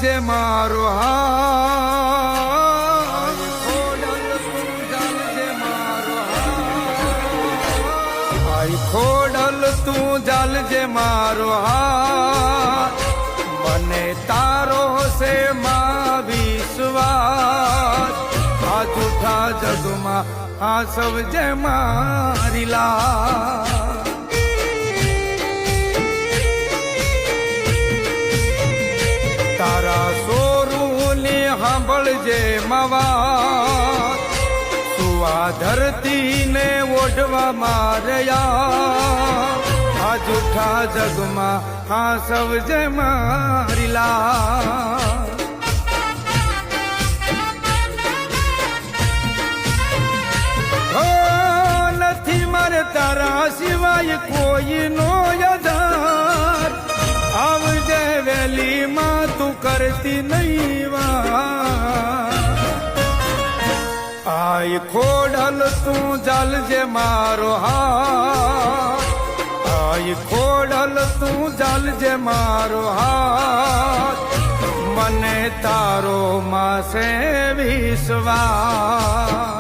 જાલજે મારો હાથ, ખોડલ તું જાલજે મારો હાથ, આઈ ખોડલ તું જાલજે મારો હાથ, મને તારો છે માં વિશ્વાસ, આ જૂઠા જગમાં આ સૌજે મારી લાજ. તારા સોરુને સાંભળજે મવા, સુવા ધરતી ને ઓઢવા માર્યા, આ જૂઠા જગમાં આ સૌજે મારી લાજ. નથી મારે તારા સિવાય કોઈનો આધાર, આવજે વેલી માં તું કરતી નહીં વાર, આય ખોડલ તું જાલજે મારો હાથ, આય ખોડલ તું જાલજે મારો હાથ, મને તારો માં છે વિશ્વાસ.